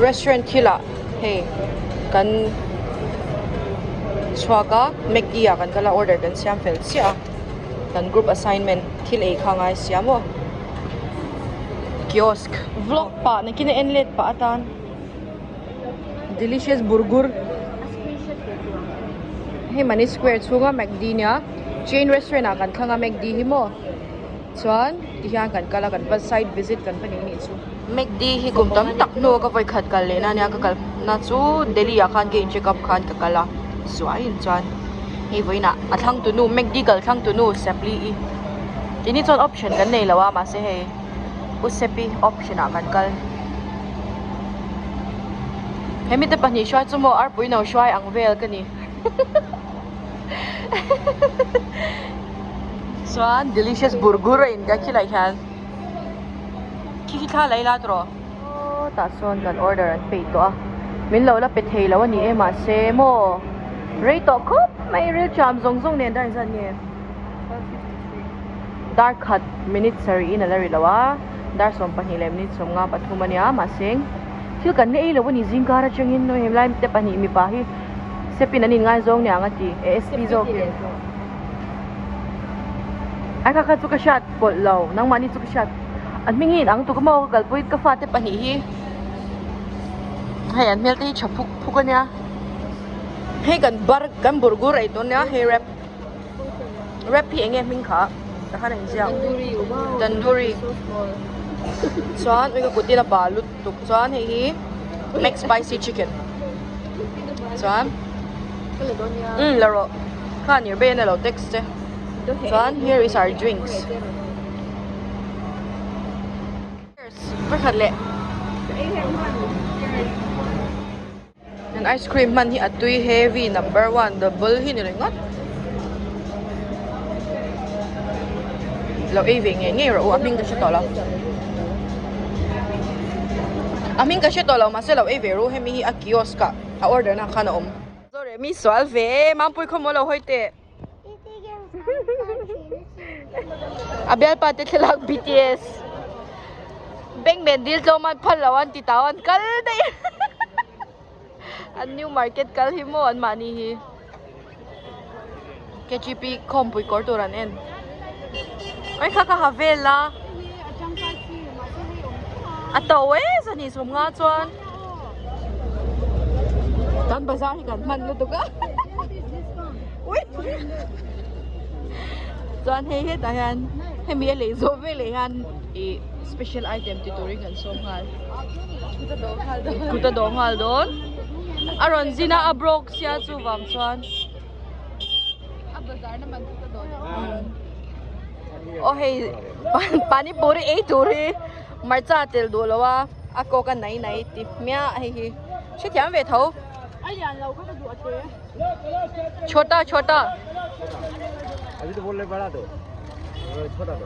restaurant thila hey kan chwaka McD a kan kala order kan siam fel sia kan group assignment thil ei khangai siamo kiosk vlog pa na kina enlet pa atan delicious burger hey mani square chunga McD nya chain restaurant a kan thanga McD hi mo chuan ti hian kan kala kan pa site visit kan pani ni chu McD hi kum tam tak no ka voi khat kal le na nya ka kal na chu Delhi a khan ge check up khan ka kala zuai in chuan hi voina athang tu nu McD kal thang tu nu sepli i ini chon option kan nei lawa ma se he u sepi option a kan kal hemi te pani shwai chu mo ar puino shwai ang vel ka ni chuan delicious burger in ka khilai hian khi lai la tro ta son kan order an pay to a min lo la pe thei lo ani ema se mo rei to khop mai real cham zong zong nen dai san ni dark cut minute sari in ala ri lawa dar som pani le minute som nga pathumania ma sing thil kan nei lo ni jingkara changin no hem lai te pani mi pa hi se pin anin ngai zong nya nga ti asp zo ke ai ka chu ka shat pol lo nang mani chu ka shat an mingin ang tu ka mau kal puit ka fate pani hi hay an mel te chapuk phukanya hey kan bar kan burger ai to nya hey rap hi enge ming kha ta khan ang siang tandoori chuan oi ka kutila balut tuk chuan hei hi mac spicy chicken chuan laro khan yer be na lo text che chuan here is our drinks phải thật lệ and ice cream man hi atui heavy number 1 double hi ni ngot lo ai về nghe rồi amin ka to lo amin ka to lo ma se lo ai về ro hemi hi a kiosk ka a order na khana sorry mi swal ve mam pui khomo lo hoite abel pa te thlak BTS Beng Mendil zo man phalawan ti tawan kal dai an new market kal hi mo an mani hi KGP kompui kortoran en ai kha havela atawe sani som nga chuan tan bazar hi kan man lu tu ka ui chuan he ta han hemi le zo ve le han e special item tutorial kan som hal kuta dong hal don aron zina abrok sia chu wam chuan a bazar na man kuta don oh hey pani puri ei turi marcha tel do lawa ako ka nai nai tip mya hi che thiam ve tho ai yan lo ka du athe छोटा छोटा अभी तो बोल रहे बड़ा तो छोटा तो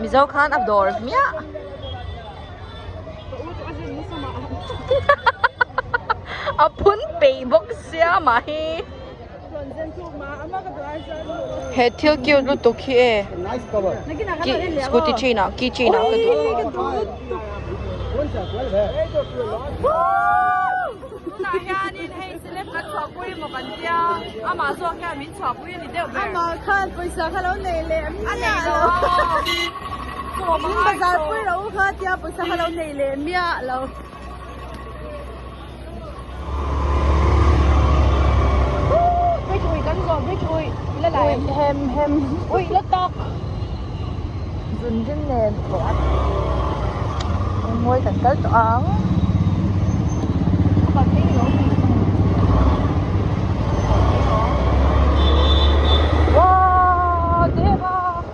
मिजाओ खान अब दौर मिया अपन पे बॉक्स या माही है थिल क्यों लो तो किए नाइस कवर की स्कूटी चीना की चीना का दो कौन सा 12 है那呀，你黑是那个炒粿么干掉？阿妈说看民炒粿，你得有没？阿妈看不是看到你脸，阿你咯。你不在粿楼看掉，不是看到你脸面咯。Bích ui cắn giò bích ui, lên lại hem, ui lên tóc. Dừng chân nền loạt. Ngồi cẩn cất áo. Wow, 대박!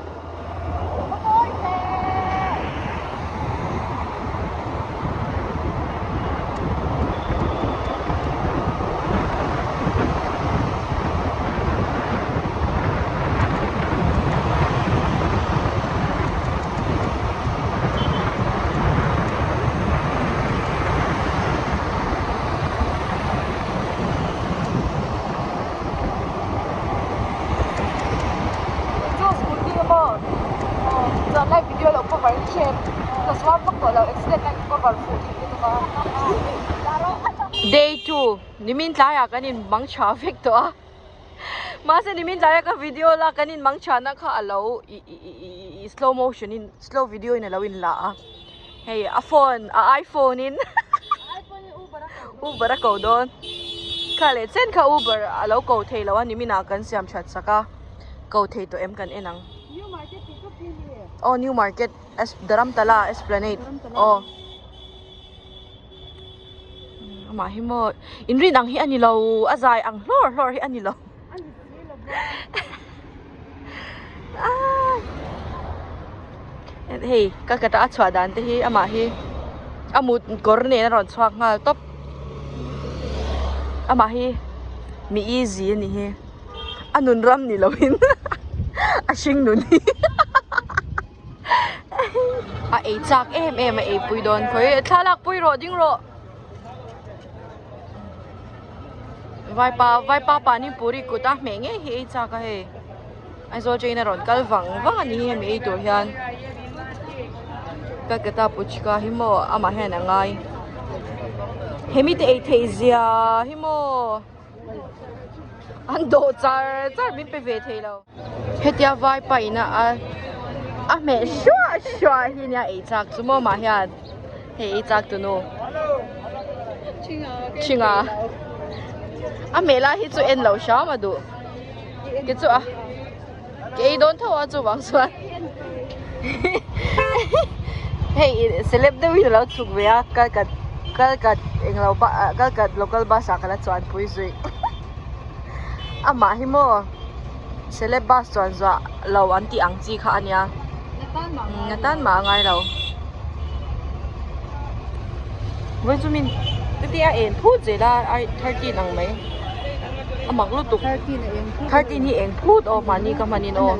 Day 2 nimin tlaya kanin mang traffic to ah. Masa nimin tlaya ka video la kanin mang chana ka alo i slow motion in slow video in alawin la ah. Hey, iPhone in. Uber ako doon. Kale, sen ka Uber alo ko thay lawan nimin akan siam chat saka ko thay to em kan enang. New market pickup here. Oh, New Market daram tala Esplanade. Oh. Amahi mo. Inrin ang hi anilaw azay ang hlor hi anilaw. Hey, kakata at swadan te hi amahi. Amut korne na ron swak nga top. Amahi. Mi easy ni hi. Anun ram ni lawin. Asing nun hi. Ai chak em ai pui don khoi thalak pui ro ding ro. Vai pa pani puri kuta menge hi chaka he. Ai zo chaina ron kal wang ani he me to hian. Ka kata puchka himo ama he na ngai. Hemi te theizia himo. Ando char min pe ve theilo. Hetia vai pa ina a me shwa hi nya ai chak chumo ma hian. He ai chak tu no. Chinga. A mela hi chu en lo sha ma du ke chu a ke don thaw chu wang suan hey celeb de wi lo chuk ve a kal eng lo ba kal local bus a kala chuan pui zui ama hi mo celeb bus chuan za lo an ti ang chi kha ania ngatan ma ngai lo với chúng mình cái tia em phút gì là ai 30 năng mấy mặc lúc tục 13 na yung 13 hi em phút ô mà ni ka manin ô